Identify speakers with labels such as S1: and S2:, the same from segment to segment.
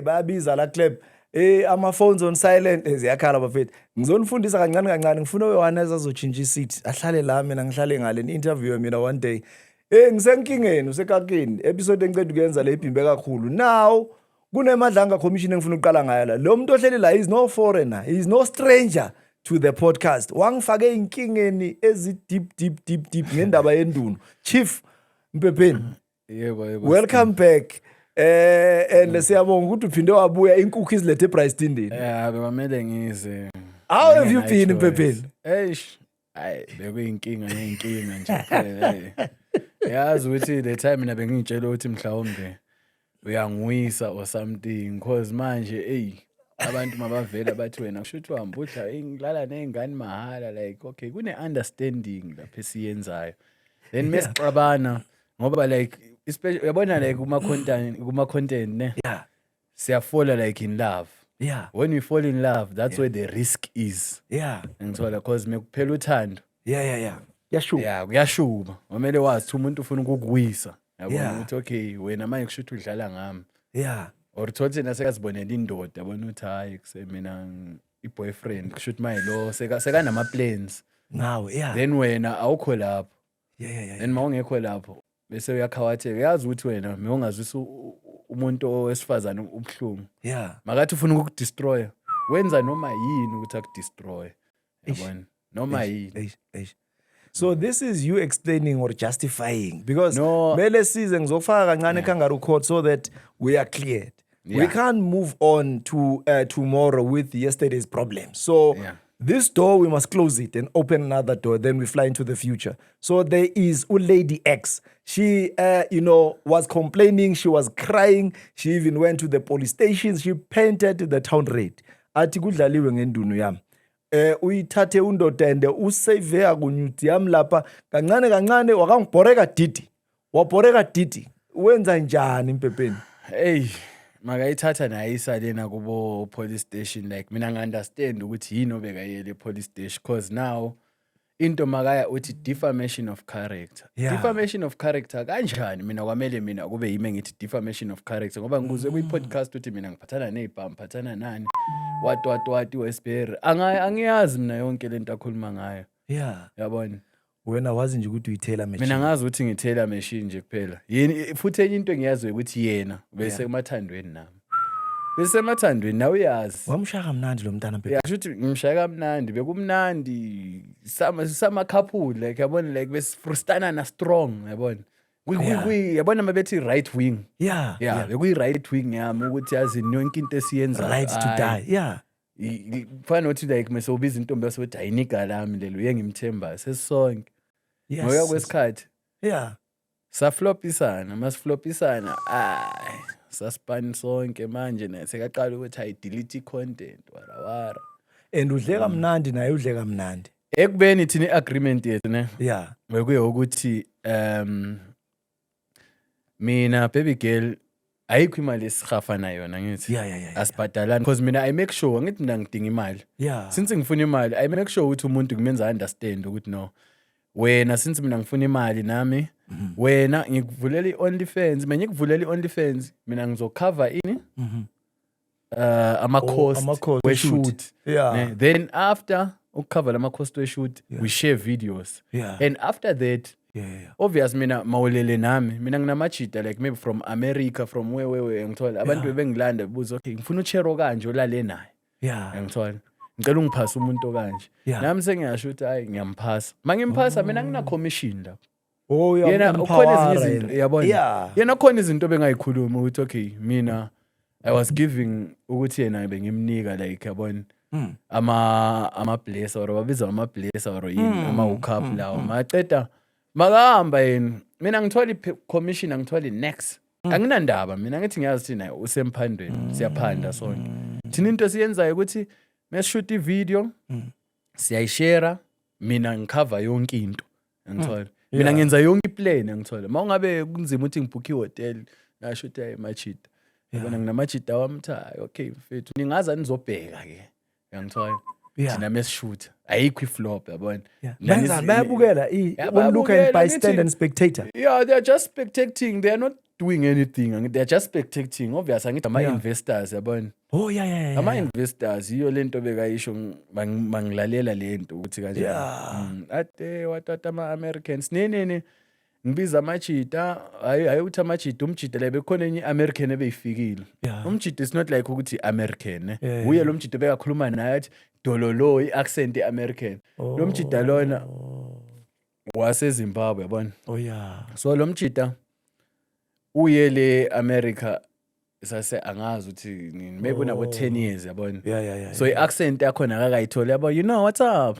S1: bayabiza la club ama phones on silent ziyakhala bafethu ngizonifundisa kancane kancane ngifuna oyohana azotshintsha iseat ahlale la mina ngihlale ngale interview mina one day ngisenkingeni usekakini episode engicela ukuyenza le ibhimbe kakhulu now kunemadlanga commission engifuna uqala ngayo la lo muntu ohleli la is no foreigner, he is no stranger to the podcast. Wangifake inkingeni ezi deep ngendaba yendunu. Chief Mpepeni.
S2: Yebo.
S1: Welcome back. And siyabonga ukuthi uphinde wabuya inkukhu izilethe price tindini.
S2: Bebamele ngize.
S1: How have you been Mpepeni?
S2: Hayi bekuyinkinga nje phela. Yazi ukuthi the time mina bengitshela ukuthi mhlawumbe uyangwisa or something because manje abantu mabavela bathi wena kushuthi uhambudla ngilala nezingane mahala like okay kune understanding lapha esiyenzayo then mesixabana ngoba like especially uyabona like kuma content ne siyafola like in love when we fall in love that's where the risk is ngithola because mekuphela uthando kuyashuba kumele wazi umuntu ufuna ukukuwisa yabona ukuthi okay wena manje kushuthi udlala ngami or thothi nasekazibonela indoda yabona ukuthi hayi kusemina i-boyfriend kushuthi manje lo sekanama plans
S1: now
S2: then wena awukho lapho then mawungekho lapho bese uyakhawatheka yazi ukuthi wena mewungazwisa umuntu owesifazana ubhlungu makathi ufuna ukukudestroy wenza noma yini ukuthi akudestroy yabona noma yini.
S1: So this is you explaining or justifying because mele size ngizofaka kancane kangaroo court so that we are cleared. We can't move on to tomorrow with yesterday's problems. So this door, we must close it and open another door. Then we fly into the future. So there is Lady X. She, was complaining. She was crying. She even went to the police station. She painted the town red. Athi kudlaliwe ngendunu yami. Uyithathe undoda ende usave akunyuthi yami lapha kancane wakangibhoreka didi. Wabhoreka didi. Wenza njani Mpepeni?
S2: Makayithatha nayisa lena kubo police station like mina ngi-understand ukuthi yini obekayele police station because now into makaya uthi defamation of character. Defamation of character kanjani mina kwamele mina kube yimi ngithi defamation of character ngoba ngikuze kuyi-podcast uthi mina ngiphathana nezibhamu ngiphathana nani wati wesibheri angiyazi mina yonke lento akhuluma ngayo yabona
S1: wena wazi nje ukuthi uyithela machine.
S2: Mina ngazi ukuthi ngithela machine nje kuphela. Yini futhi enye into engiyazi ukuthi yena bese kumathandweni nami. Bese emathandweni nawe uyazi.
S1: Wamshaka mnandi lo mntana Mpepeni.
S2: Kushuthi ngimshaka mnandi bekumnandi sama couple like yabona like besifrustana na strong yabona. Yabona mabethi right wing. Bekuyi right wing yami ukuthi yazi yonke into esiyenza
S1: right to die.
S2: Fana uthi like mase ubiza intombi yasothi ayinika lami lelo uyengimthemba sesonke. Ngoya kwesikhathi. Saflopisana, masiflopisana. Saspani sonke manje sekaqala ukuthi ayi delete content wara.
S1: And udleka mnandi naye udleka mnandi.
S2: Ekubeni thini agreement yethu ne? Bekuye ukuthi mina baby girl ayikho imali esihafa nayo yona ngithi asibhadalana because mina I make sure ngithi mina ngidinga imali since ngifuna imali I make sure ukuthi umuntu kumenza understand ukuthi no wena since mina ngifuna imali nami wena ngikuvulela i-OnlyFans mina ngikuvulela i-OnlyFans mina ngizocover ini ama cost we shoot then after ukucover ama cost we shoot we share videos and after that obvious mina mawulele nami mina nginamajida like maybe from America from where ngithola abantu bebengilanda bebuza okay ngifuna uchero kanje olale naye ngithola ngicela ungiphasa umuntu kanje nami sengiyasho ukuthi hayi ngiyamphasa mangimphasa mina ngina commission la yena ukhona izinto yabona yena khona izinto bengayikhuluma ukuthi okay mina I was giving ukuthi yena bengimnika like yabona ama blesser or babiza ama blesser or yini ama hookup lawo maceda makahamba yena mina ngithola i-commission ngithola next anginandaba mina ngithi ngiyazi thina usemphandweni siyaphanda sonke thina into siyenzayo ukuthi mesishoot i-video siyayishare mina ngicover yonke into ngithola mina ngenza yonke iplan ngithola mawungabe kunzima ukuthi ngibooke ihotel nashoot machita yabona nginamachita wamthayo okay mfethu ningaza nizobheka ke ngithola thina mesishoot ayikho iflop yabona
S1: bayabukela look and bystander and spectator
S2: they are just spectating they are not doing anything. They're just spectating. Obviously, angithi ama-investors, yabona.
S1: Oh, yeah.
S2: Ama-investors, yiyo lento bekayisho mangilalela lento ukuthi kanje. Ade, watata ama-Americans. Nini, ngibiza amajita, hayi uthi amajita, umjita le bekhona enye i-American ebeyifikile. Umjita is not like ukuthi American. Uye lo mjita bekakhuluma naye athi, dololo, i-accent i-American. Lo mjita lona, waseZimbabwe, yabona.
S1: Oh, yeah.
S2: So lo mjita, uye le America sase angazi uthi nini maybe unabo 10 years yabona so i-accent yakho nakakayithola yabo you know what's up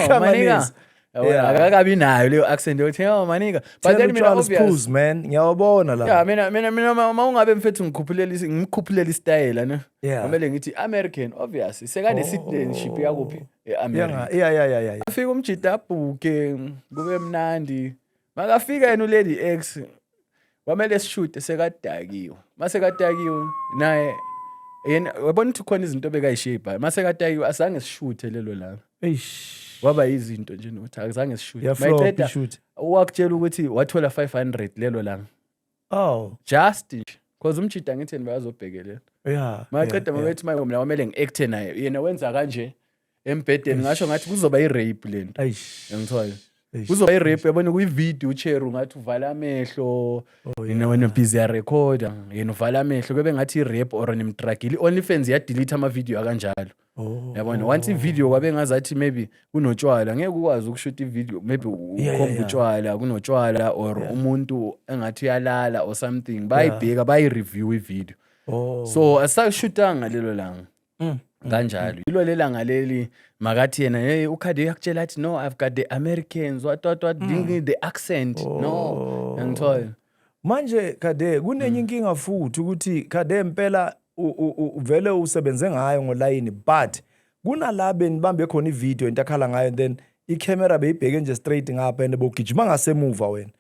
S2: maniga akakabi nayo leyo accent yokuthi maniga
S1: but then mina obvious man ngiyawabona la
S2: mina ungabe mfethu ngikhuphulele istyle ne kumele ngithi American obvious sekane citizenship yakuphi eAmerica
S1: yeah
S2: afika umjita abhuke kube mnandi makafika yena uLady X kwamele sishoot sekadakiwe masekadakiwe naye yena wabona ukuthi khona izinto bekayishape masekadakiwe asange sishoot lelo la waba izinto nje nokuthi akuzange sishoot
S1: mayiqeda
S2: wakutshela ukuthi wathola 500 lelo la just nje because umjita ngitheni bayazobhekelela maqeda mabethi mina kwamele ngiacte naye yena wenza kanje embedeni ngasho ngathi kuzoba irape lento ngithola kuzoba i-rape yabona kuyi-video uChero ngathi uvala amehlo wena busy recorder yena uvala amehlo kube ngathi i-rape or nimdragile OnlyFans yadelete ama-video akanjalo yabona once i-video kwabe ngazathi maybe kunotshwala ngeke ukwazi ukushoot i-video maybe ukhomba utshwala kunotshwala or umuntu engathi uyalala or something bayibheka bayi-review i-video so asashutanga lelo langa kanjalo yilo lelanga leli makathi yena hey ukhade yakutshela athi no I've got the Americans what ding the accent no ngithola
S1: manje kade kunenye inkinga futhi ukuthi kade impela uvele usebenze ngayo ngoline but kunalabe nibambe khona ivideo intakhala ngayo then i-camera beyibheke nje straight ngapha and bogijima ngasemuva wena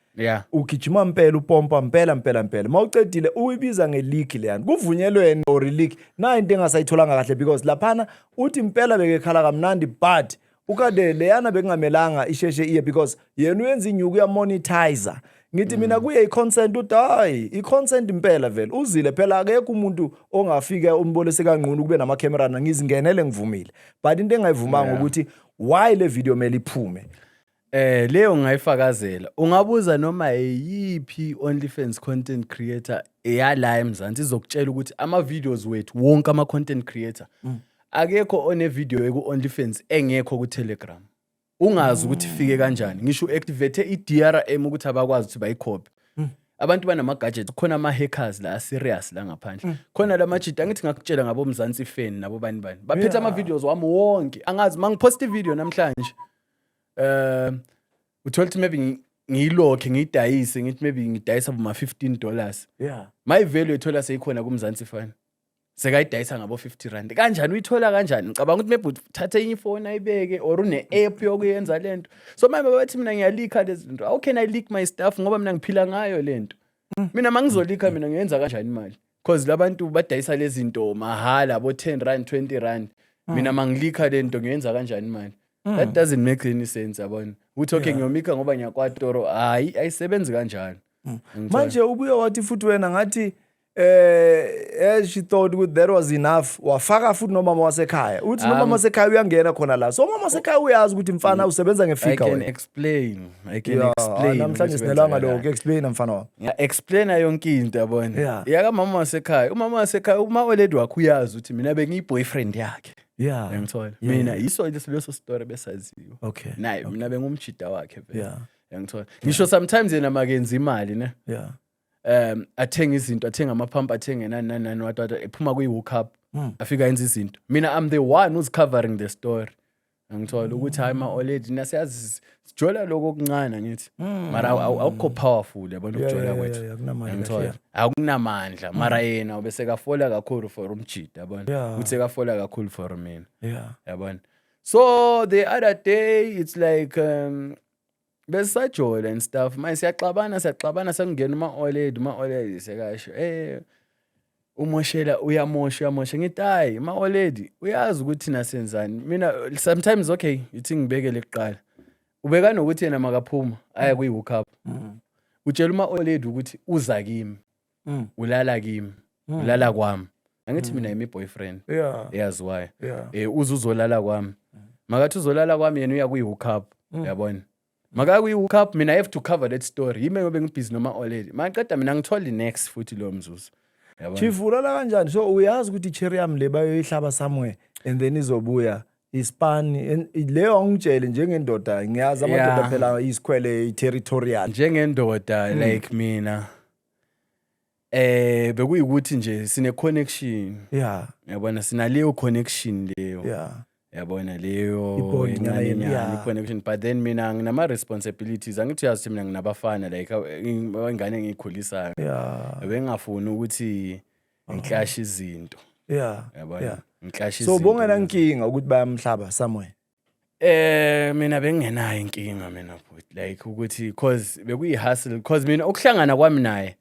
S1: ugijima impela upompa impela mawucedile uyibiza nge-leak leyani kuvunyelwe or leak na into engasayitholanga kahle because laphana uthi impela bekekhala kamnandi but ukade leyana bekungamelanga isheshe iye because yena uyenza inyuku ya monetizer ngithi mina kuye i-consent uthi hayi i-consent impela vele uzile phela akekho umuntu ongafika umbolese kangqunu kube nama-camera ngizingenele ngivumile but into engayivumanga ukuthi why le video mele iphume
S2: leyo ngayifakazela ungabuza noma yipi OnlyFans content creator eyala eMzansi izokutshela ukuthi ama videos wethu wonke ama content creator akekho one video eku OnlyFans engekho ku Telegram ungazi ukuthi ifike kanjani ngisho activate iDRM ukuthi abakwazi ukuthi bayicopy abantu banama gadgets khona ama hackers la serious la ngaphandle khona lamajita ngithi ngakutshela ngabo Mzansi fan nabo bani baphethe ama videos wami wonke angazi mangipost video namhlanje utholthi maybe ngiyilokhe ngidayise ngithi maybe ngidayisa boma $15 my value ethola seyikhona kuMzansi fan sekayidayisa ngabo R50 kanjani uyithola kanjani ngicabanga ukuthi maybe uthatha enye ifone ayibeke or une app yokuyenza lento so manje bathi mina ngiyalika lezi zinto how can I leak my stuff ngoba mina ngiphila ngayo lento mina mangizolika mina ngiyenza kanjani imali because labantu badayisa lezi zinto mahala abo R10 R20 mina mangilika lento ngiyenza kanjani imali that doesn't make any sense yabona uthi okay ngiyomika ngoba ngiyakwatoro hayi ayisebenzi kanjani
S1: manje ubuye wathi futhi wena ngathi she thought that there was enough wafaka futhi nomama wasekhaya uthi nomama wasekhaya uyangena khona la so mama wasekhaya uyazi ukuthi mfana usebenza ngefika
S2: wena I can explain
S1: namhlanje sinelanga lokho explain mfana wami
S2: explaina yonke into yabona yaka mama wasekhaya umama wasekhaya uma already wakho uyazi ukuthi mina bengiyi-boyfriend yakhe ngithola mina yiso leso story besaziyo naye mina bengumjida wakhe vele ngithola ngisho sometimes yena makenza imali ne athenga izinto athenga amaphampa athenga nani what ephuma kuyi-hook up afika yenza izinto mina I'm the one who's covering the story ngithola ukuthi hayi ma-oledi nasiyazi sijola lokho okuncane ngithi mara awukho powerful yabona ukujola kwethu ngithola akunamandla mara yena ubesekafola kakhulu for umjida yabona uthi sekafola kakhulu for mina yabona so the other day it's like besajola and stuff manje siyaxabana sekungena uma-oledi sekasho umoshela uyamosha ngithi hayi ma-oledi uyazi ukuthi nasenzani mina sometimes okay ithi ngibekele kuqala ubeka nokuthi yena makaphuma aya kuyi-hook up utshela uma lady ukuthi uza kimi ulala kimi ulala kwami angithi mina imi boyfriend yazi why uzolala kwami makathi uzolala kwami yena uya kuyi hook up yabona maka kuyi hook up mina I have to cover that story yime ngobe ngibhizi noma already maqeda mina ngithola the next futhi lo mzuzu yabona
S1: chief ulala kanjani so uyazi ukuthi cherry yami le bayoyihlaba somewhere and then izobuya ispani leyo angitshele njengendoda ngiyazi amadoda phela isikhwele territorial
S2: njengendoda like mina bekuyikuthi nje sine connection yabona sina leyo connection leyo yabona leyo incane connection but then mina nginama responsibilities angithi uyazi mina nginabafana like ingane engikhulisayo bengafuni ukuthi ngiclash izinto yabona ngiclash izinto
S1: so bongena inkinga ukuthi bayamhlaba somewhere
S2: mina bengenayo inkinga mina but like ukuthi cause bekuyi hustle cause mina ukuhlangana kwami naye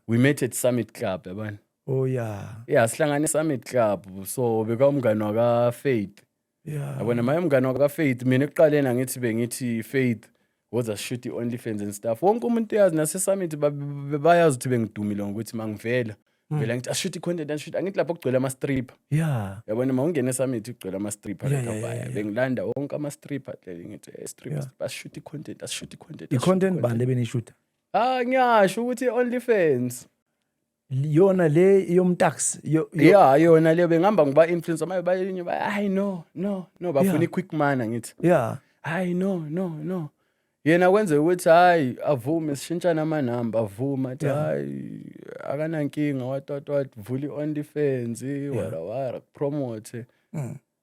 S2: we met at Summit Club yabona sihlangane Summit Club so bekamngane waka Faith yabona maye umngane waka Faith mina ekuqaleni ngithi bengithi Faith was shoot OnlyFans and stuff wonke umuntu uyazi nase Summit bayazi ukuthi bengidumile ukuthi mangivela vela ngithi ashoot content and shoot angithi lapho kugcwele ama stripper yabona mawungena eSummit kugcwele ama stripper ekhaya bengilanda wonke ama stripper ngithi stripper ashoot content
S1: i-content bande benishoot
S2: ngiyasho ukuthi OnlyFans
S1: yona le yomtax
S2: yona le bengihamba ngiba influencer maye bayilinye hayi no bafuna quick money ngithi hayi no yena kwenze ukuthi hayi avume sishintshana amanamba avuma athi hayi akanankinga what vuli OnlyFans wara promote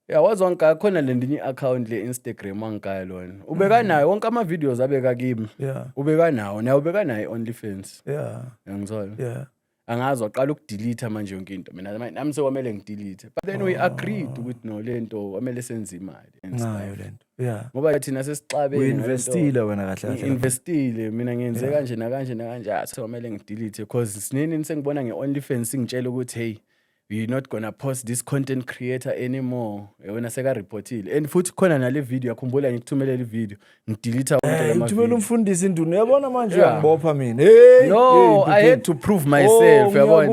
S2: wazonke khona le ndinye account le Instagram angikaya lona ubeka nayo wonke ama videos abeka kimi ubeka nawo naye ubeka nayo OnlyFans ngizolo angazi waqala ukudelete manje yonke into mina nami sekwamele ngidelete but then we agreed ukuthi no lento kwamele senze imali
S1: ngayo lento
S2: ngoba thina sesixabene
S1: uinvestile wena kahle
S2: investile mina ngenze kanje nakanje sekwamele ngidelete because sinini sengibona ngeOnlyFans ngitshela ukuthi hey we're not gonna post this content creator anymore wena seka reportile and futhi khona nale video yakhumbula ngikuthumela le video ngidelete wonke ama video
S1: ngithumela umfundisi induna uyabona manje uyangibopha mina
S2: no I had to prove myself yabona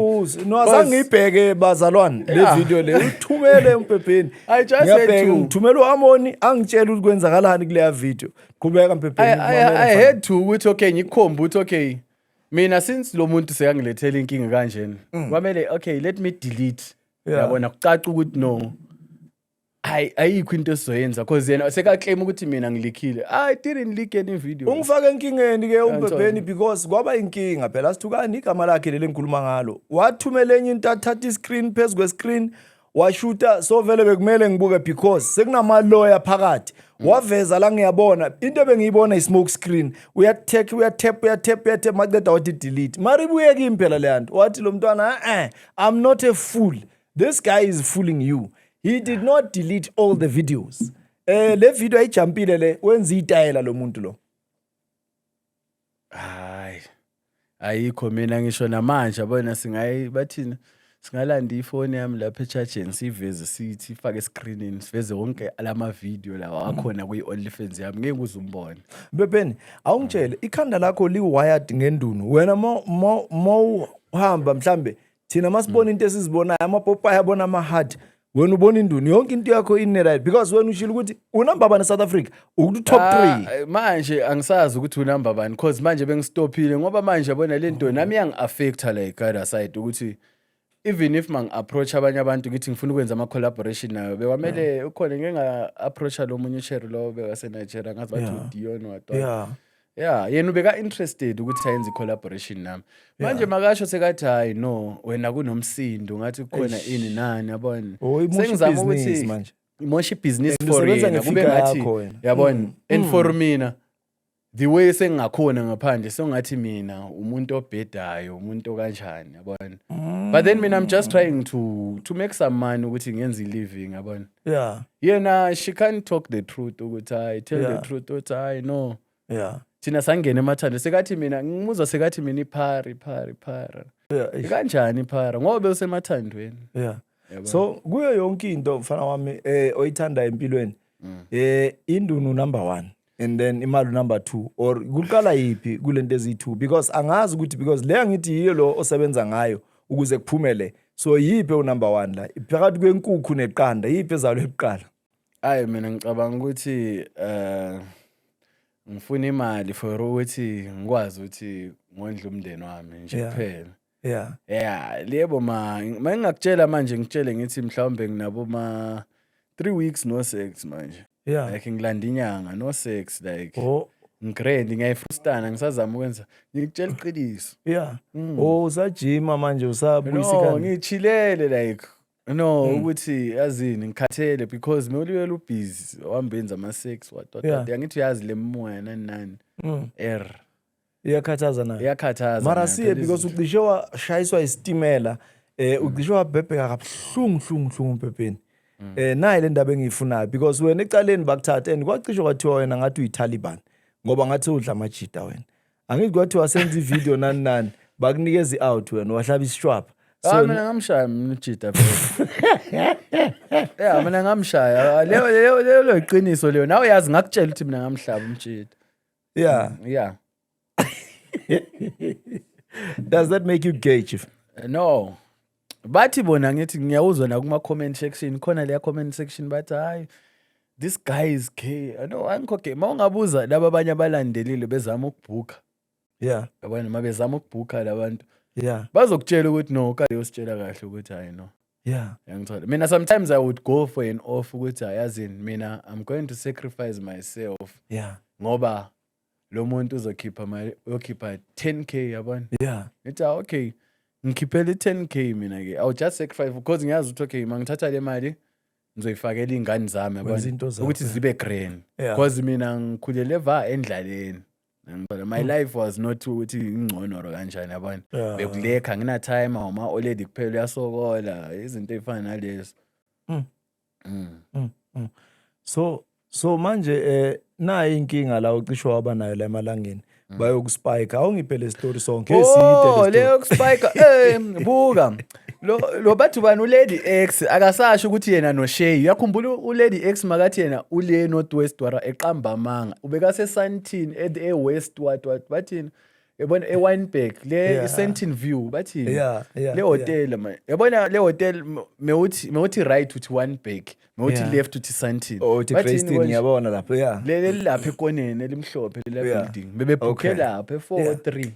S1: no azangibheke bazalwane le video le uthumele empepeni
S2: I just had to
S1: ngithumela uHarmony angitshela ukuthi kwenzakalani kule video qhubeka empepeni
S2: I had to ukuthi okay ngikhomba ukuthi okay mina since lo muntu sekangilethela inkinga kanjena kwamele okay let me delete yabona kucaca ukuthi no ayikho into esizoyenza because yena sekaclaim ukuthi mina ngilikhile I didn't leak any video
S1: ungifaka enkingeni ke umpepeni because kwaba inkinga phela asithukani igama lakhe leli engikhuluma ngalo wathumela enye into athatha iscreen phezulu kwescreen washuta so vele bekumele ngibuke because sekunama lawyer phakathi waveza la ngiyabona into ebengiyibona ismoke screen uyatap maqeda wathi delete mari buye kimi phela le nto wathi lo mntwana I'm not a fool this guy is fooling you he did not delete all the videos le video ayijumpile le wenza itayela lo muntu lo
S2: ayikho mina ngisho namanje abona singayi bathina singalanda ifoni yami lapha echargeni siveze sithi ifake escreenini siveze wonke alama video lawa akhona kwi-OnlyFans yami ngeke uzumbone
S1: bebeni awungitshele ikhanda lakho li-wired ngendunu wena uhamba mhlambe thina masibona into esizibonayo amapopayi abona ama-hard wena ubona induni yonke into yakho ine-right because wena ushilo ukuthi unumber bani eSouth Africa ukuthi top 3
S2: manje angisazi ukuthi unumber bani because manje bengistophile ngoba manje yabona lento nami yangi-affecta like other side ukuthi even if approach abanye abantu ngithi ngifuna ukwenza ama collaboration nayo bekwamele ukhona ngeke nga-approacha lo munye uSherry lo bewaseNigeria ngazi bathi uDion wadwa yena ubeka interested ukuthi ayenze collaboration nami manje makasho sekathi hayi no wena kunomsindo ngathi kukhona ini nani yabona sengizama ukuthi manje imoshi business for yena kube ngathi yabona and for mina the way sengakhona ngaphandle sengathi mina umuntu obhedayo umuntu kanjani yabona but then mina I'm just trying to make some money ukuthi ngenze living yabona yena she can't talk the truth ukuthi I tell the truth ukuthi I no thina sangena emathando sekathi mina ngimuza sekathi mina iphari kanjani iphara ngoba usemathandweni
S1: so kuyo yonke into mfana wami oyithanda empilweni indunu number 1 and then imali number 2 or kuqala yipi kulento ezi2 because angazi ukuthi because le ngithi yiyo lo osebenza ngayo ukuze kuphumele so yipi unumber 1 la phakathi kwenkukhu neqanda yipi ezalo eqala
S2: ayi mina ngicabanga ukuthi ngifuna imali for ukuthi ngikwazi ukuthi ngondle umndeni wami nje kuphela lebo ngingakutshela manje ngitshele ngithi mhlawumbe nginabo 3 weeks no sex manje like ngilanda inyanga no sex like ngigrand ngiyayifrustana ngisazama ukwenza ngikutshela iqiniso
S1: usajima manje usabuyisika
S2: ngichilele like ukuthi yazini ngikhathele because mawuliwela ubusy wambenza ama sex what yangithi uyazi le moya nani
S1: iyakhathaza mara siye because ucishe washayiswa isitimela ucishe wabhebheka kabuhlungu empepeni nayi le ndaba engiyifunayo because wena ecaleni bakuthatha and kwacishe kwathiwa wena ngathi uyiTaliban ngoba ngathi udla amajita wena angithi kwathi wasenza ivideo nani bakunikeza i-out wena wahlaba isishwapha
S2: mina ngamshaya umjita mina ngamshaya leyo iqiniso leyo nawe yazi ngakutshela ukuthi mina ngamhlaba umjita
S1: Does that make you gay, Chief?
S2: No. Bathi bona ngithi ngiyawuzwa na kuma comment section khona leya comment section bathi hayi this guy is gay. Angikho gay. Mawungabuza laba abanye abalandelile bezama ukubhuka. Yabona mabezama ukubhuka labantu. Bazokutshela ukuthi no kade usitshela kahle ukuthi hayi no. Ngiyangithola. Mina sometimes I would go for an off ukuthi ayazini mina I'm going to sacrifice myself. Ngoba lo muntu uzokhipha 10k yabona ngithi okay ngikhiphele 10k mina ke I'll just sacrifice because ngiyazi ukuthi okay mangithatha le mali ngizoyifakela ingane zami yabona ukuthi zibe grand because mina ngikhulele endlaleni my life was not ukuthi ingcono ro kanjani yabona bekulekha ngina time uma already kuphela uyasokola izinto ezifana nalezo
S1: so manje nayi inkinga la ucishwa wabanayo la emalangeni bayokuspike awungiphele story sonke
S2: eside leyo kuspike buka lo bathu bani uLady X akasasho ukuthi yena noShay uyakhumbula uLady X makathi yena ule Northwest wara eqamba amanga ubeka seSandton at West what bathini yabona eWynberg le Sandton View bathini le hotel man yabona le hotel mewuthi right uthi Wynberg mewuthi left uthi Sandton
S1: uthi Christine yabona lapho
S2: le lapha ekoneni elimhlophe le building bebebhukhe lapha e403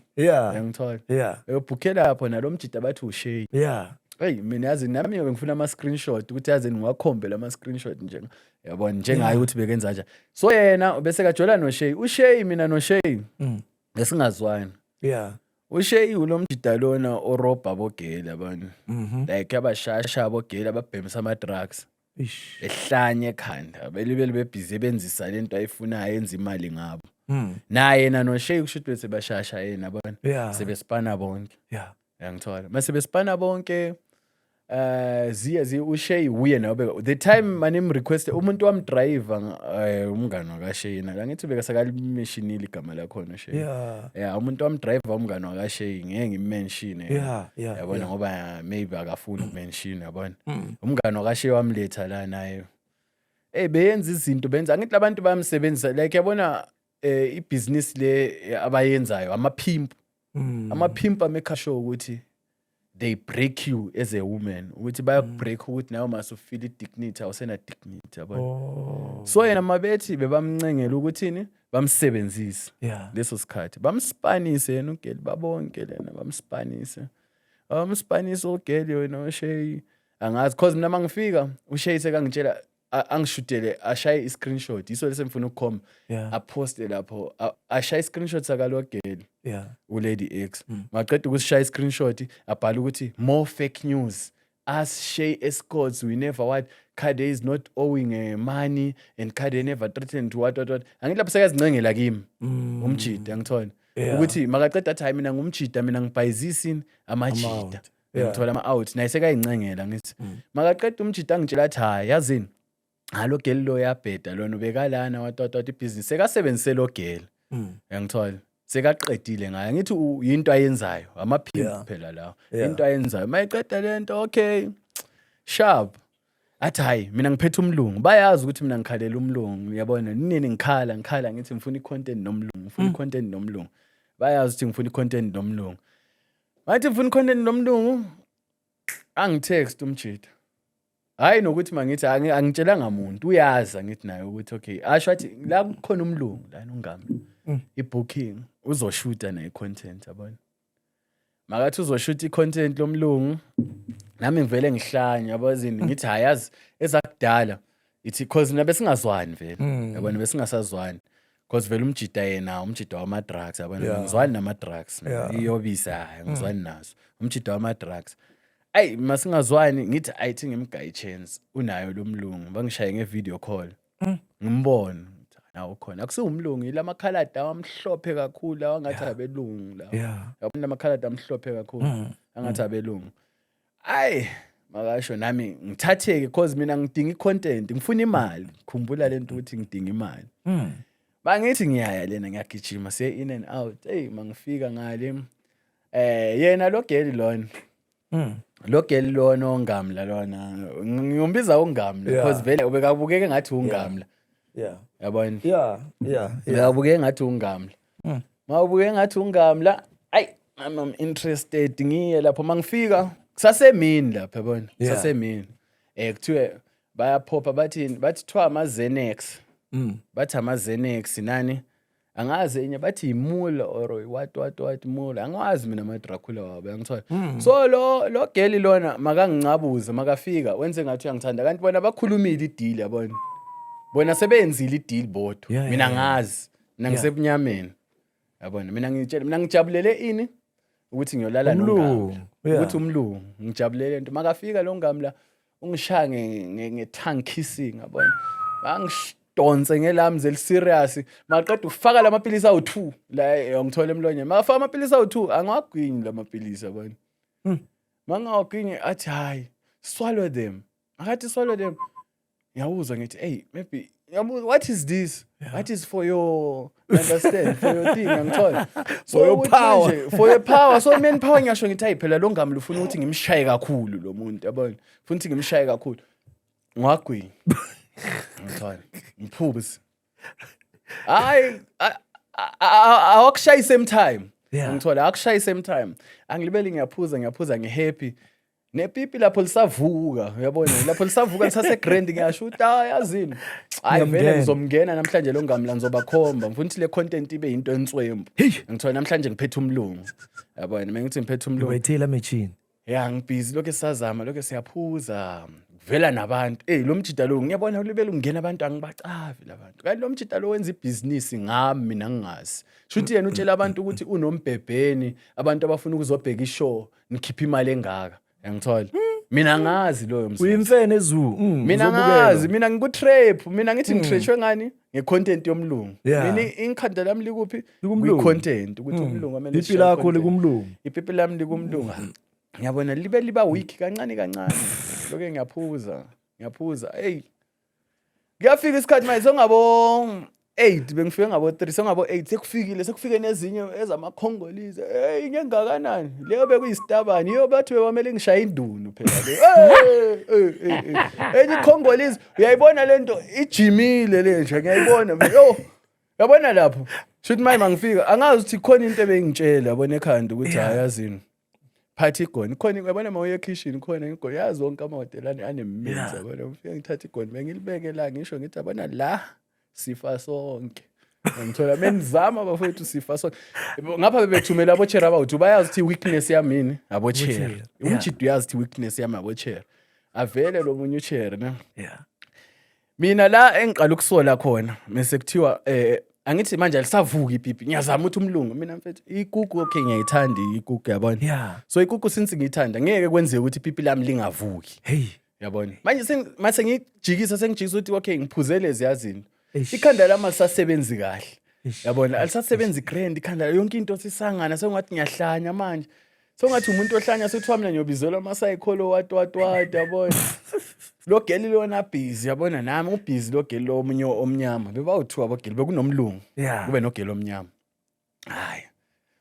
S2: ngithola bebhukhe lapho nalomjida bathi uShay hey mina yazi nami ngifuna ama screenshot ukuthi yazi ngiwakhombela ama screenshot nje yabona njengaye ukuthi bekenza nje so yena bese kajola noShay uShay mina noShay esingazwani uShay ulomjida lona oroba bogela abantu like abashasha abogela ababhemisa ama drugs ehlanye ekhanda belibele bebhizi benzisa lento ayifunayo yenza imali ngabo naye noShay kushuthi bese bashasha yena abantu sebespana bonke ngithola mase besipana bonke ziya uShay uye nawe the time manim request umuntu wamdriver umngane wakaShay na ngithi beka sakalimeshinile igama lakho noShay umuntu wamdriver umngane wakaShay ngeke ngimmention yabona ngoba maybe akafuni ukumention yabona umngane wakaShay wamletha la naye beyenza izinto benza ngithi labantu bayamsebenzisa like yabona ibusiness le abayenzayo amapimp amekha sure ukuthi they break you as a woman ukuthi bayakubreak ukuthi nawe mase ufeel idignity awusena dignity yabona so yena mabethi bebamncengela ukuthini bamsebenzisa leso sikhathi bamspanise yena ugeli babonke lena bamspanise ugeli wena uShay angazi cause mina mangifika uShay sekangitshela angishutele ashaye iscreenshot iso lese ngifuna ukukhomba aposte lapho ashaye iscreenshot sakalogeli uLady X maqeda ukusishaya iscreenshot abhala ukuthi more fake news as Shay escorts we never what Kade is not owing money and Kade never threatened to what angithi lapho sekazincengela kimi umjida ngithola ukuthi makaqeda athi mina ngumjida mina ngibhayizisini amajida ngithola ama-out naye sekayincengela ngithi makaqeda umjida angitshela athi hayi yazini halo geli lo yabheda lona ubekalana watata ibhizinisi sekasebenzise lo geli ngithola sekaqedile ngaye ngithi into ayenzayo amaphimbo phela lawo into ayenzayo mayiqeda lento okay sharp athi hayi mina ngiphethe umlungu bayazi ukuthi mina ngikhalela umlungu uyabona nini ngikhala ngithi ngifuna i-content nomlungu bayazi ukuthi ngifuna i-content nomlungu bathi ngifuna i-content nomlungu angitext umjida hayi nokuthi mangithi angitshelanga umuntu uyaza ngithi naye ukuthi okay asho athi la kukhona umlungu la ungami i-booking uzoshuta ne-content yabona makathi uzoshuta i-content lomlungu nami ngivele ngihlanya yabazini ngithi hayazi ezakudala ithi cause nabe singazwani vele yabona besingasazwani cause vele umjida wama-drugs yabona ngizwani nama-drugs iyobisa ngizwani nazo umjida wama-drugs ayi masingazwani ngithi ayithi ngimgayi chance unayo lo mlungu bangishaye nge-video call ngimbona nawo khona akusiwumlungu ilamakhalada amhlophe kakhulu awangathi abelungu lawo yabona amakhalada amhlophe kakhulu angathi abelungu ayi makasho nami ngithatheke because mina ngidinga i-content ngifuna imali khumbula lento ukuthi ngidinga imali bangithi ngiyaya lena ngiyagijima siye in and out mangifika ngale yena lo geli lona ongamla lona ngiyombiza ungamla because vele ubekabukeke ngathi ungamla yabona ubekabukeke ngathi ungamla mawubukeke ngathi ungamla ayi I'm interested ngiye lapho mangifika kusasemini lapha yabona kusasemini kuthiwe bayaphopha bathi thiwa ama-Xenex bathi ama-Xenex nani angazi enye bathi imula or what mula angazi mina ama-Dracula wabo yangithola so lo geli lona makangincabuze makafika wenze ngathi uyangithanda kanti bona bakhulumile i-deal yabona bona sebenzile i-deal bodwa mina ngazi mina ngisebunyameni yabona mina ngijabulele ini ukuthi ngiyolala nomngamo ukuthi umlungu ngijabulele into makafika lo ngamla ungishange nge-tongue kissing yabona donse ngelamze eli-serious maqeda ufaka la mapilisi awu-2 la ngithola emlonyeni makafaka amapilisi awu-2 angawagwinyi la mapilisi yabona mangawagwinyi athi hayi swallow them akathi swallow them ngiyawuzwa ngithi maybe what is this that is for your understand for your thing ngithola
S1: for your power
S2: for your power so main power ngiyasho ngithi hayi phela lo ngamlo ufuna ukuthi ngimshaye kakhulu lo muntu yabona ufuna ukuthi ngimshaye kakhulu ngwagwinyi ngithola ngiphuzi hayi awakushayi same time ngithola akushayi same time angilibeli ngiyaphuza ngihappy nepipi lapho lisavuka uyabona lapho lisavuka lisase grand ngiyasho ukuthi yazini hayi vele ngizomngena namhlanje lo ngamla ngizobakhomba ngifuna ukuthi le content ibe into entswembu ngithola namhlanje ngiphethe umlungu yabona mengithi ngiphethe umlungu
S1: wayithela machine
S2: ngibhizi lokho esazama lokho siyaphuza vela nabantu lo mjida lo ngiyabona ulibele ungena abantu angibacavi labantu kanti lo mjida lo wenza ibhizinisi ngami mina ngingazi shuthi yena utshela abantu ukuthi unombhebheni abantu abafuna ukuzobheka ishow nikhipha imali engaka ngithola mina ngazi loyo msebenzi
S1: uyimfene ezulu
S2: mina ngazi mina ngikutrap mina ngithi ngitreshwe ngani ngecontent yomlungu mina inkhanda lami likuphi content ukuthi umlungu amele
S1: ipipi lakho likumlungu
S2: ipipi lami likumlungu ngiyabona liba weak kancane lokho ngiyaphuza kuyafika isikhathi manje songabo 8 bengifike ngabo 3 songabo 8 sekufike nezinye ezamakhongolise ngengakanani leyo bekuyisitabani iyo bathi bebamele ngishaye indunu phela enye ikhongolise uyayibona lento ijimile le nje ngiyayibona yabona lapho shothi mangifika angazi ukuthi khona into ebengitshela yabona ekhanda ukuthi hayazini phathi igoni khona yabona mawuye ekitchen khona igoni yazi wonke amahotelane anemmenza yabona ufike ngithatha igoni bengilibeke la ngisho ngithi yabona la sifa sonke ngithola menizama bafowethu sifa sonke ngapha bebethumela abochera abawu bayazi ukuthi weakness yami abochera umjidi uyazi ukuthi weakness yami abochera avele lo munye uchera na mina la engiqala ukusola khona mase kuthiwa angithi manje alisavuka ipipi ngiyazama ukuthi umlungu mina mfethu igugu okay ngiyayithanda igugu yabona so igugu since ngiyithanda ngeke kwenzeke ukuthi ipipi lami lingavuki yabona manje ngijikisa sengijikisa ukuthi okay ngiphuzele ziyazini ikhanda lami alisasebenzi kahle yabona alisasebenzi grand ikhanda yonke into sisangana sengathi ngiyahlanya manje sengathi umuntu ohlanya sethiwa mina ngiyobizelwa ama-psycholo what yabona lo geli lona busy yabona nami ubusy lo geli omunye omnyama bebawuthiwa abogeli bekunomlungu kube nogeli omnyama hayi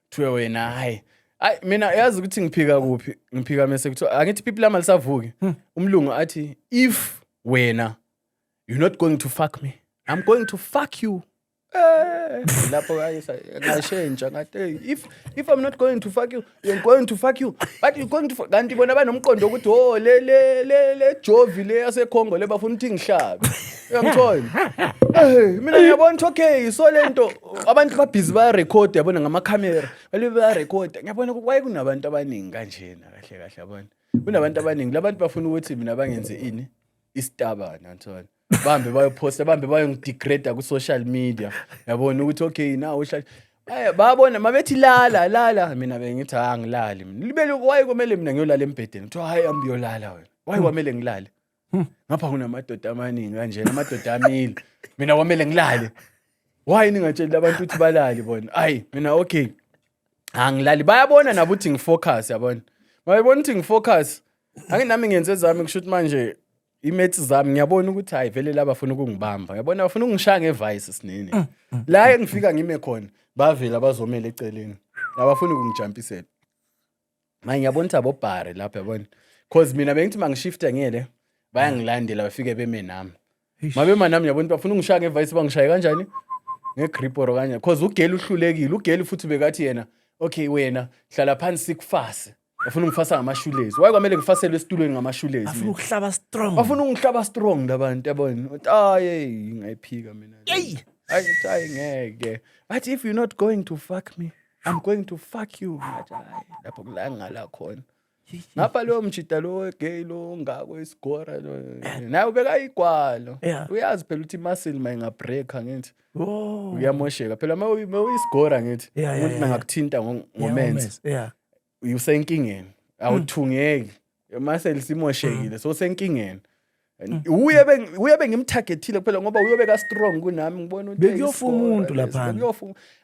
S2: thiwe wena hayi mina yazi ukuthi ngiphika kuphi ngiphika mase kuthiwa angithi people lama lisavuki umlungu athi if wena you're not going to fuck me, I'm going to fuck you. Lapho ngashentsha ngathi if I'm not going to fuck you, you're going to fuck you, but you're going to kanti bona banomqondo ukuthi oh le Jovi le yaseKongo le bafuna ukuthi ngihlabe. Uyangithola? Mina ngiyabona ukuthi okay so lento abantu babhizi baya record yabona ngama camera bale baya record ngiyabona why kunabantu abaningi kanjena kahle kahle yabona kunabantu abaningi labantu bafuna ukuthi mina bangenze ini istabana ngithola bambe bayoposta bambe bayongidegrade ku social media yabona ukuthi okay now uhlala bayabona mabethi lala mina bengithi angilali mina libele why kumele mina ngiyolala embedeni kuthi hayi ambiyolala wena why kwamele ngilale ngapha kunamadoda amaningi kanjena amadoda amile mina kwamele ngilale why ningatsheli abantu ukuthi balali bona ayi mina okay angilali bayabona nabo ukuthi ngifocus yabona bayabona ukuthi ngifocus anginami ngenze zami kushuthi manje imates zami ngiyabona ukuthi hayi vele laba bafuna ukungibamba yabona bafuna ungishaya ngevice sinini la engifika ngime khona bavela bazomela eceleni abafuna ukungijumpisela manje ngiyabona ukuthi abobhare lapha yabona cause mina bengithi mangishifta ngiyele bayangilandela bafike beme nami mabema nami yabona bafuna ungishaya ngevice bangishaye kanjani ngegrip or kanje cause ugeli uhlulekile ugeli futhi bekathi yena okay wena hlala phansi sikufase bafuna ungifasa ngamashoelace why kwamele ngifaselwe esitulweni ngamashoelace
S1: bafuna ukuhlaba strong
S2: bafuna ungihlaba strong labantu yabona hayi ngayiphika mina hayi ngeke but if you're not going to fuck me I'm going to fuck you lapho kulangala khona ngapha lo mjida lo gay lo ngako isigora lo naye ubeka igwalo uyazi phela ukuthi muscle mayinga break ngithi uyamosheka phela mayisigora ngithi umuntu mangakuthinta ngomenze usenkingeni awuthungeki muscle simoshekile so senkingeni uye ngimtargetile kuphela ngoba uyobeka strong kunami ngibona ukuthi
S1: bekuyofuna umuntu lapha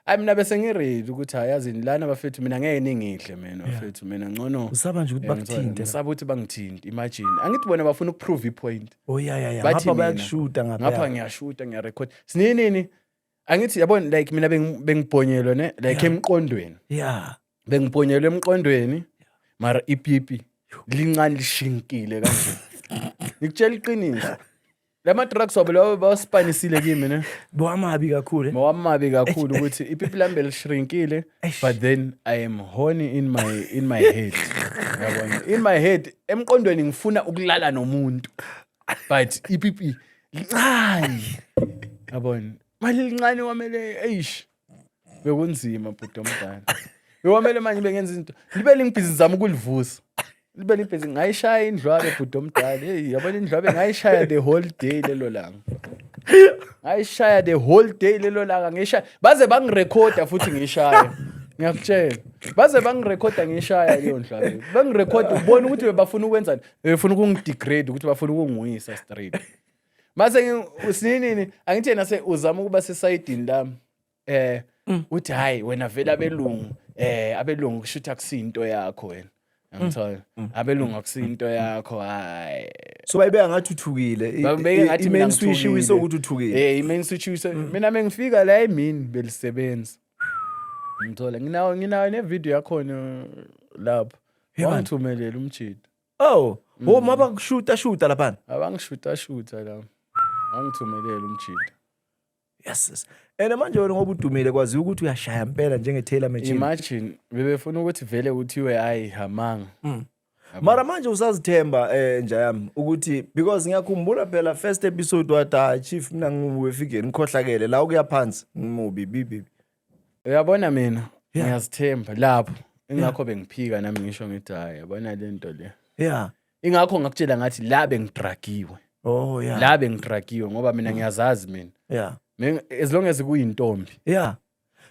S2: ayi mina bese ngiready ukuthi hayazini lana bafethu mina ngeke ningihle mina bafethu mina ngcono
S1: usaba nje ukuthi bakuthinte
S2: usaba ukuthi bangithinte imagine angithi bona bafuna ukuprove ipoint
S1: ngapha bayakushuta
S2: ngapha ngiyashuta ngiyarecord sinini angithi yabona like mina bengibhonyelwe ne like emqondweni bengibhonyelwe emqondweni mara ipipi lincane lishinkile kanje ngikutshela iqiniso lama drugs wabo lawo bawaspanisile kimi ne
S1: bowamabi
S2: kakhulu ukuthi ipipi lambe lishrinkile but then I am horny in my head yabona in my head emqondweni ngifuna ukulala nomuntu but ipipi lincane yabona mali lincane kwamele eish bekunzima bhuti omdala yomele manje bengenza into libe lingibhizi zami ukulivusa libe libhizi ngayishaya indlwabe bhuti omdala hey yabona indlwabe ngayishaya the whole day lelo langa ngayishaya the whole day lelo langa ngishaya baze bangirecorda futhi ngishaya ngiyakutshela baze bangirecorda ngishaya leyo ndlwabe bangirecorda ubona ukuthi bafuna ukwenzani befuna ukungidegrade ukuthi bafuna ukunguyisa straight mase usinini angithi yena uzama ukuba sesayidini lami uthi hayi wena vela abelungu kushuthi akusinto yakho wena ngithola abelungu akusinto yakho hayi
S1: so bayibeka ngathuthukile i-main switch wiso ukuthi uthukile
S2: i-main switch wiso mina mengifika la emini belisebenza ngithola nginayo ne video yakhona lapho wangithumelela umjidi
S1: maba kushuta lapha
S2: abangishuta la angithumelela umjidi
S1: yes and manje wena ngoba udumile kwazi ukuthi uyashaya impela njenge-Taylor Machine
S2: imagine bebefuna ukuthi vele uthiwe hayi hamanga
S1: mara manje usazithemba nja yami ukuthi because ngiyakhumbula phela first episode wathi chief mina ngiwefike ngikhohlakele la ukuyaphansi ngimubi bibi
S2: uyabona mina ngiyazithemba lapho ingakho bengiphika nami ngisho ngithi hayi yabona lento le ingakho ngakutshela ngathi la bengidragiwe la bengidragiwe ngoba mina ngiyazazi mina as long as kuyintombi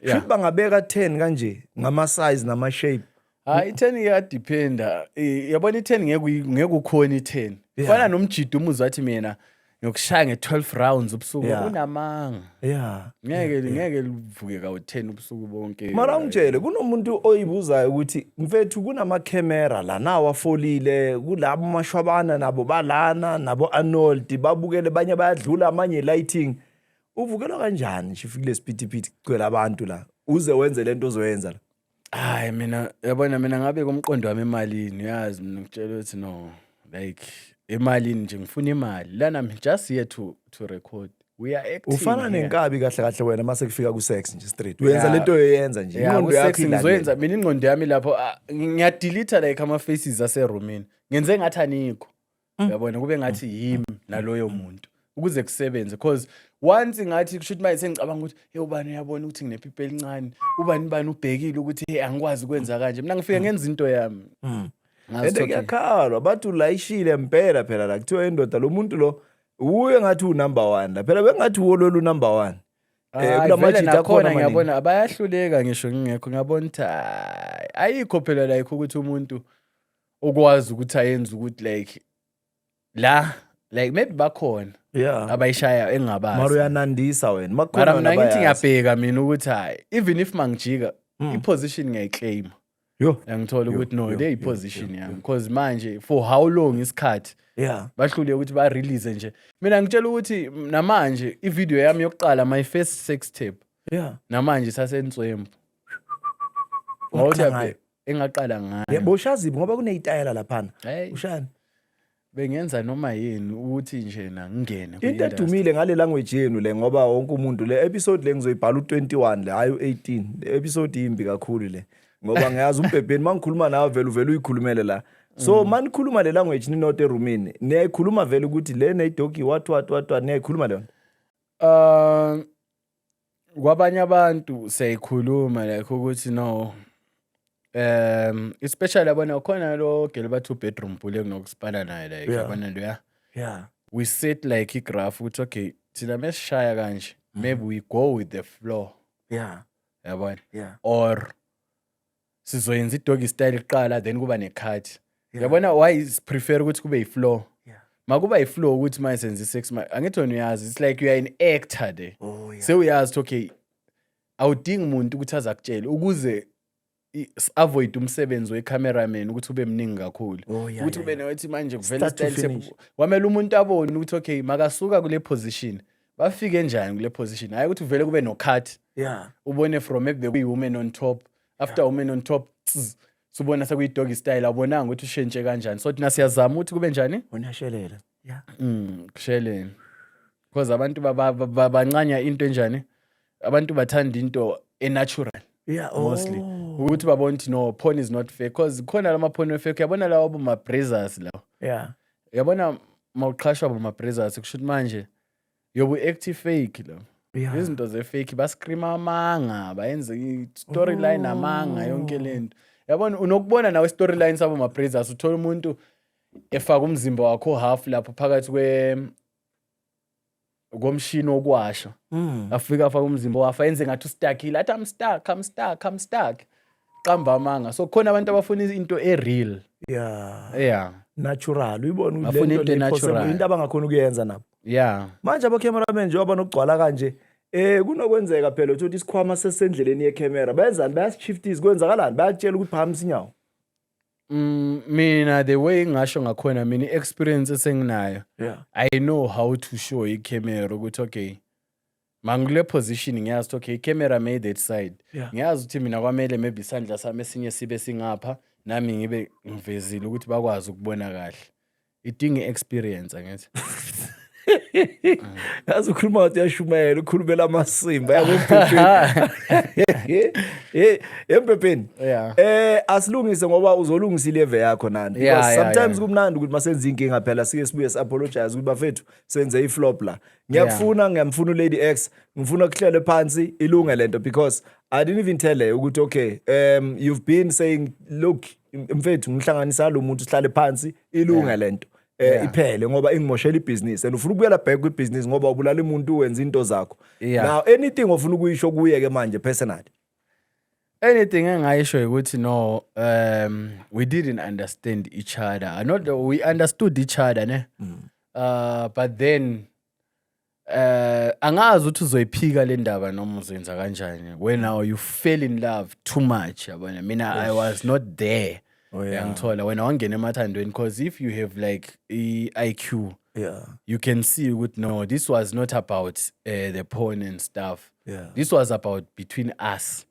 S1: should bangabeka 10 kanje ngama size nama shape
S2: hayi 10 iyadependa yabona i10 ngeke ukhona i10 fana nomjidi umuzathi mina ngokushaya nge12 rounds ubusuku kunamanga ngeke livuke kawu10 ubusuku bonke
S1: mara ungitshele kunomuntu oyibuzayo ukuthi mfethu kunama camera la nawo afolile kulabo mashwabana nabo balana nabo Arnold babukele banye bayadlula amanye lighting uvukela kanjani nje fikile siphithiphithi kucela abantu la uze wenze lento ozoyenza la
S2: hayi mina yabona mina ngabe komqondo wami emalini uyazi mina ngitshela ukuthi no like emalini nje ngifuna imali lana I'm just here to record. We are acting.
S1: Ufana nenkabi kahle wena mase kufika ku sex nje straight. Uyenza lento oyenza nje.
S2: Ingqondo yakho ngizoyenza mina ingqondo yami lapho ngiyadelete like ama faces aseroomini. Ngenze ngathi anikho. Uyabona kube ngathi yimi naloyo muntu ukuze kusebenze because once ngathi kushuthi manje sengicabanga ukuthi hey ubani uyabona ukuthi nginepipa elincane ubani ubhekile ukuthi hey angikwazi ukwenza kanje mina ngifike ngenza into yami.
S1: Ende kuyakhalwa bathi ulayishile impela phela la kuthiwa indoda lo muntu lo uye ngathi unumber 1 la phela bengathi wololu number 1
S2: kulamajita akhona ngiyabona abayahluleka ngisho ngingekho ngiyabona ukuthi ayikho phela la ukuthi umuntu ukwazi ukuthi ayenze ukuthi like la like maybe bakhona abayishaya engabazi
S1: mara uyanandisa wena
S2: makhona mina ngithi ngiyabheka mina ukuthi hayi even if mangijika iposition ngiyayiclaim ngithola ukuthi no le iposition yami because manje for how long isikhathi bahlule ukuthi ba release nje mina ngitshela ukuthi namanje ivideo yami yokuqala my first sex tape namanje sasenswembu ngoba engaqala ngayo
S1: yebo ushazibi ngoba kunezitayela lapha ushani
S2: bengenza noma yini ukuthi nje na ngene
S1: into edumile ngale language yenu le ngoba wonke umuntu le episode le ngizoyibhala u21 le hayi u18 le episode imbi kakhulu le ngoba ngiyazi umbhebheni mangikhuluma nawe vele uyikhulumele la so manikhuluma le language ninote roomini niyayikhuluma vele ukuthi le nedoki what niyayikhuluma leyo
S2: kwabanye abantu siyayikhuluma like ukuthi no especially abona khona lo girl bathu bedroom pool ekunokuspana naye like abana lo we set like a graph ukuthi okay thina mesishaya kanje maybe we go with the flow yabona or sizoyenza idoggy style iqala then kuba necut yabona why is prefer ukuthi kube iflow makuba iflow ukuthi manje senze sex angithi wena uyazi it's like you are an actor there so uyazi okay awudingi umuntu ukuthi azakutshela ukuze avoid umsebenzi wecameraman ukuthi ube mningi kakhulu ukuthi ube nethi manje kuvela style wamela umuntu abone ukuthi okay makasuka kule position bafike njani kule position hayi ukuthi uvele kube no cut ubone from maybe the woman on top after woman on top subona sekuyi doggy style abonanga ukuthi ushentshe kanjani so thina siyazama ukuthi kube njani
S1: unashelela
S2: kusheleni because abantu bancanya into enjani abantu bathanda into natural mostly ukuthi babona ukuthi no porn is not fake because khona lama porn fake yabona lawo ma brazzers lawo yabona mawuqhashwa ma brazzers kushuthi manje yobu active fake lawo izinto ze fake bascreama amanga bayenze i-storyline amanga yonke lento yabona unokubona nawe storyline sabo ma brazzers uthola umuntu efaka umzimba wakho half lapho phakathi komshini wokwasha afika afaka umzimba wafa yenze ngathi ustakile athi I'm stuck qamba amanga so khona abantu abafuna into real
S1: natural uyibona lento natural into abangakhona ukuyenza nabo manje aba cameraman njengoba nokugcwala kanje kunokwenzeka phela ukuthi isikhwama sesendleleni yecamera benzani bayashiftisa kwenzakalani bayatshela ukuthi phamisa inyawo
S2: mina the way ngasho ngakhona mina experience esenginayo I know how to show i-camera ukuthi okay mangule position ngiyazi okay i-camera made that side ngiyazi ukuthi mina kwamele maybe isandla sami esinye sibe singapha nami ngibe ngivezile ukuthi bakwazi ukubona kahle idinga experience angithi
S1: yazi ukhuluma ukuthi yashumela ukhulumela amasimba yempepeni asilungise ngoba uzolungisa ileve yakho nani because sometimes kumnandi ukuthi masenze inkinga phela sike sibuye apologize ukuthi bafethu senze iflop la ngiyamfuna uLady X ngifuna ukuhlele phansi ilunge lento because I didn't even tell her ukuthi okay you've been saying look mfethu ngihlanganisa lo muntu sihlale phansi ilunge lento iphele ngoba ingimoshela ibusiness and ufuna ukuyela back kwibusiness ngoba ubulala umuntu wenza into zakho now anything ofuna ukuyisho kuye ke manje personally
S2: anything engayisho ukuthi no we didn't understand each other not we understood each other ne but then angazi ukuthi uzoyiphika le ndaba noma uzenza kanjani when now you fell in love too much yabona mina I was not there ngithola wena wangena emathandweni because if you have like IQ you can see ukuthi no this was not about the porn and stuff this was about between us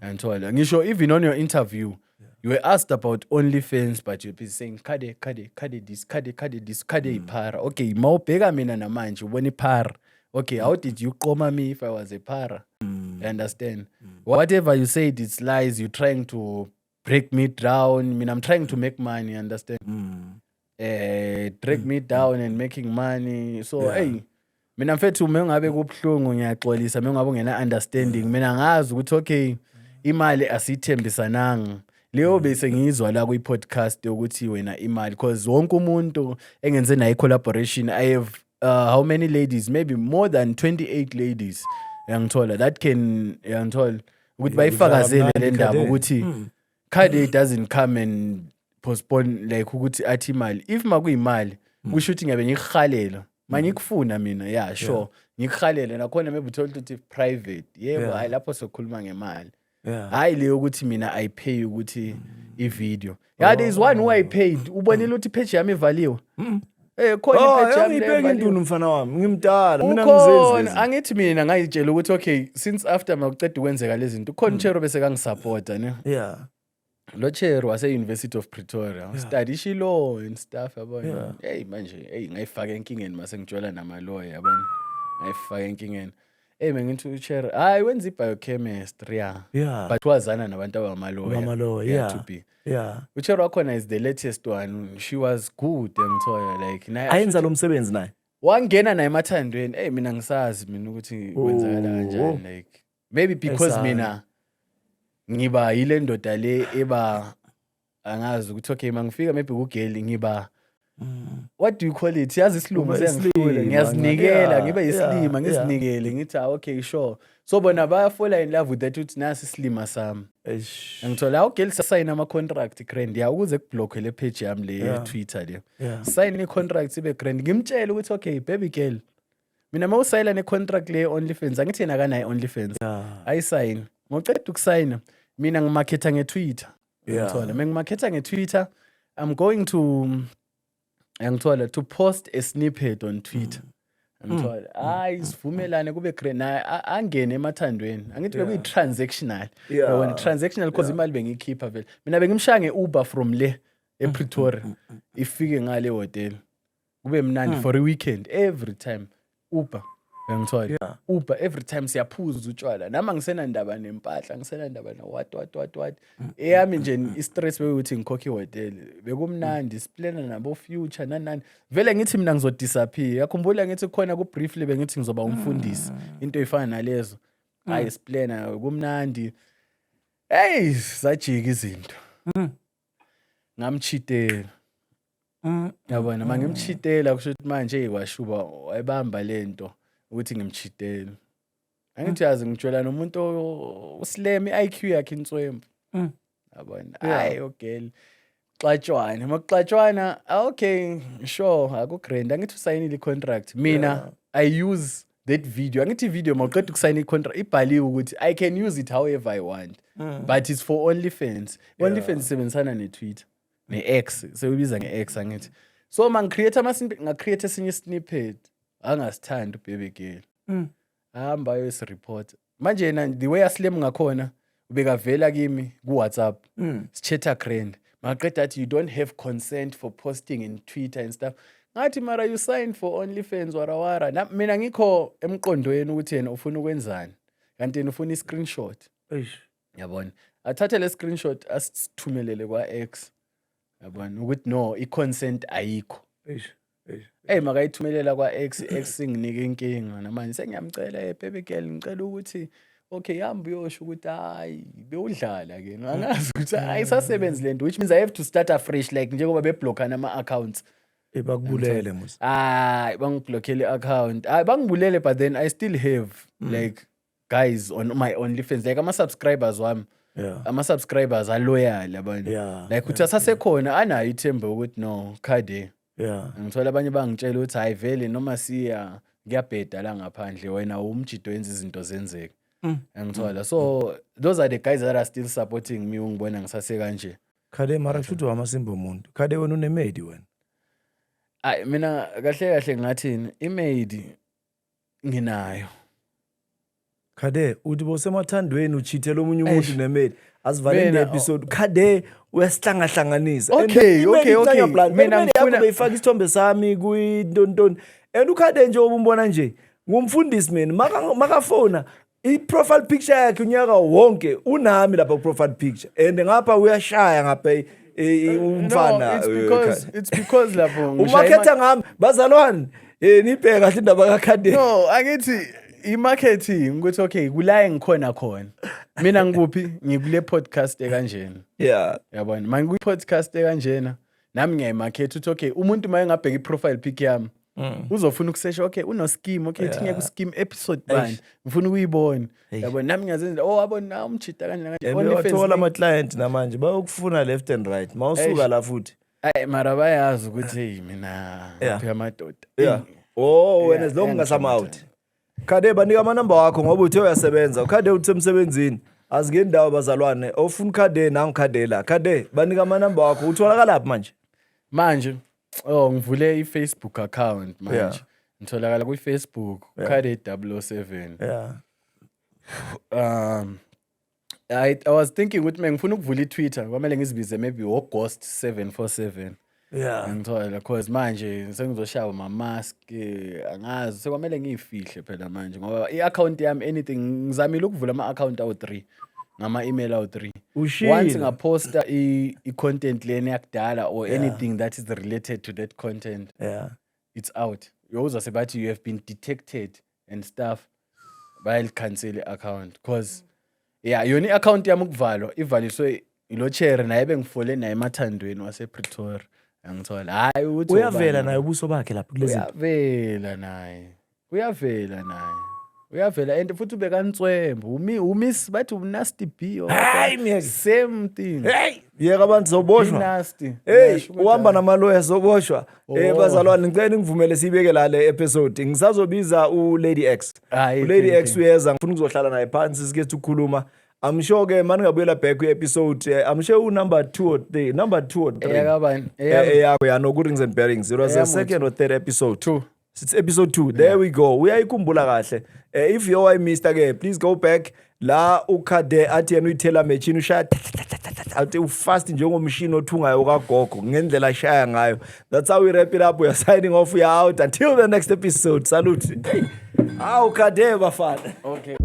S2: ngithola ngisho even on your interview You were asked about OnlyFans, but you'll be saying, Kade this, ipara. Okay, mawubheka mina namanje, ubona ipara. Okay, how did you coma me if I was a para? You understand? Whatever you said, it's lies. You're trying to break me down. I mean, I'm trying to make money, understand? Break me down and making money. So, hey, mina mfethu mengabe kubuhlungu ngiyaxolisa mengabe ungena understanding mina ngazi ukuthi okay imali asithembisananga leyo bese ngizwa la ku podcast ukuthi wena imali because wonke umuntu engenze nayo collaboration I have how many ladies maybe more than 28 ladies yangithola that can yangithola ukuthi bayifakazele le ndaba ukuthi Kade doesn't come and postpone like ukuthi athi imali if makuyimali kushuthi ngabe ngikhalela mangikufuna mina yeah sure ngikhalele nakhona maybe told ukuthi private yebo hayi lapho sokhuluma ngemali hayi leyo ukuthi mina I pay ukuthi i-video there is one who I paid ubonile ukuthi page yami ivaliwe khona ipage yami
S1: ibeka intunu mfana wami ngimdala mina ngizenze
S2: angithi mina ngayitshela ukuthi okay since after makuceda ukwenzeka lezi zinto khona Chero bese kangisupporta ne lo Chero wase University of Pretoria study law and stuff yabona hey manje ngayifaka enkingeni mase ngitshela nama lawyer yabona ngayifaka enkingeni mengithi Chero hayi wenza i-biochemistry but wazana nabantu abamaloya to be Chero wakhona is the latest one she was good ngithola like
S1: ayenza lo msebenzi naye
S2: wangena naye emathandweni mina ngisazi mina ukuthi kwenzakala kanjani like maybe because mina ngiba yile ndoda le eba angazi ukuthi okay mangifika maybe kugeli ngiba what do you call it yazi isilungu sengihlule ngiyazinikela ngibe yislima ngizinikele ngithi okay sure so bona bayafalla in love with that uthi nasi islima sami ngithola ugeli sign ama contract grand ya ukuze kublock le page yami le ya Twitter le sign i-contract ibe grand ngimtshela ukuthi okay baby girl mina mawusayila ne-contract le OnlyFans angithi yena akanayo OnlyFans ayisign ngoqeda ukusayina mina ngimarketa nge-Twitter ngithola mengimarketa nge-Twitter I'm going to post a snippet on Twitter ngithola hayi sivumelane kube grand angene emathandweni angithi bekuyi-transactional when transactional because imali bengiyikhipha vele mina bengimshaya nge-Uber from le ePretoria ifike ngale hotel kube mnandi for a weekend every time Uber ngithola Uber every time siyaphuza utshwala nama ngisena ndaba nempahla ngisena ndaba na what eyami nje i-stress bekuthi ngikhokhe hotel bekumnandi siplana nabo future nani vele ngithi mina ngizodisappear yakhumbula ngithi khona ku briefly bengithi ngizoba umfundisi into efana nalezo hayi siplana kumnandi hey sajika izinto ngamchitela yabona mangimchitela kusho ukuthi manje kwashuba wayibamba lento ukuthi ngimchitela angithi yazi ngitshela nomuntu usleme iIQ yakhe inswembu yabona hayi ogel xatshwana makuxatshwana okay sure akugrand angithi usayinile icontract mina I use that video angithi video mawuqeda ukusayina icontract ibhaliwe ukuthi I can use it however I want but it's for OnlyFans OnlyFans isebenzisana neTwitter ne-X seyibiza nge-X angithi so mangicreate ngacreate esinye snippet angasithanda ubaby girl ahamba yosireport manje yena the way aslem ngakhona ubekavela kimi ku WhatsApp sichatha grand maqeda athi you don't have consent for posting in Twitter and stuff ngathi mara you signed for OnlyFans warawara mina ngikho emqondweni ukuthi yena ufuna ukwenzani kanti yena ufuna i-screenshot yabona athathe le screenshot asithumelele kwa X yabona ukuthi no i-consent ayikho makayithumelela kwa X singinike inkinga namanje sengiyamcela baby girl ngicela ukuthi okay hamba uyosho ukuthi hayi bewudlala ke angazi ukuthi ayisasebenzi lento which means I have to start afresh like njengoba beblockana ama accounts
S1: bakubulele musa
S2: bangiblockele account bangibulele but then I still have like guys on my OnlyFans like ama subscribers wami ama subscribers are loyal yabona like uthi asasekhona anayo ithemba ukuthi no Kade ngithola abanye bangitshela ukuthi hayi vele noma siya ngiyabheda la ngaphandle wena umjido wenza izinto zenzeke ngithola so those are the guys that are still supporting me ungibona ngisase kanje
S1: Kade mara kushuthi wamasimba umuntu Kade wena unemaid wena
S2: mina kahle ngathini imaid nginayo
S1: Khade uthi bosemathandweni uchithela omunye umuntu nemeli asivale le episode Khade uyasihlangahlanganisa
S2: okay
S1: mina ngifuna beyifaka isithombe sami kuintontoni and uKhade nje obumbona nje ngumfundisi mina makafona i-profile picture yakhe unyaka wonke unami lapha ku-profile picture and ngapha uyashaya ngapha umfana
S2: it's because lapho
S1: umakhetha ngami bazalwane nibheke kahle indaba kaKhade
S2: no angithi i-marketing ukuthi okay kulaye ngikhona khona mina ngikuphi ngikule podcast ekanjena yabona manje kwi-podcast ekanjena nami ngiyayimarket ukuthi okay umuntu maye ngabheka i-profile pic yami uzofuna ukusesha okay uno scheme okay thinye ku scheme episode bani ngifuna ukuyibona yabona nami ngiyazenza yabona umchita kanje
S1: wathola ama client namanje bayokufuna left and right mawusuka la futhi
S2: mara bayazi ukuthi mina ngiphi amadoda
S1: wena as long ngasama out Khade banika ama number wakho ngoba uthe uyasebenza Khade uthi emsebenzini azike indawo bazalwane ofuna Khade nangu Khade la Khade banika ama number wakho utholakala laphi
S2: manje ngivule i-Facebook account manje ngitholakala kwi-Facebook Khade 007 I was thinking ukuthi ngifuna ukuvula i-Twitter kwamele ngizibize maybe Ghost 747 ngithola because manje sengizoshaya ama-mask angazi sekwamele ngiyifihle phela manje ngoba i-account yami anything ngizamile ukuvula ama-account awu-3 ngama-email awu-3 once ngaposta i-content leni yakudala or anything that is related to that content it's out yoza sebathi you have been detected and stuff bayalicancel i-account because yona i-account yami ukuvalwa ivaliswe ilo chair naye bengifole naye emathandweni wasePretoria angithola hayi uthi
S1: uyavela naye ubuso bakhe lapha kulezi
S2: uyavela and futhi ubekantswembu umiss bathi unasty B
S1: hayi
S2: same thing
S1: yeka abantu zoboshwa
S2: nasty
S1: uhamba namaloya zoboshwa bazalwane ngicela ngivumele sibeke la le episode ngisazobiza uLady X uLady X uyeza ngifuna ukuzohlala naye phansi sike ukukhuluma I'm sure ke manje ngabuyela back episode I'm sure number 2 or 3 number 2 or 3
S2: yakabani
S1: yakho no good rings and bearings it was the second or third episode 2 it's episode 2 there we go uyayikhumbula kahle if you missed ke please go back la uKhade athi yena uyithela machine ushaya athi ufast njengomshini othungayo kagogo ngendlela shaya ngayo that's how we wrap it up we are signing off we are out until the next episode salute uKhade bafana
S2: okay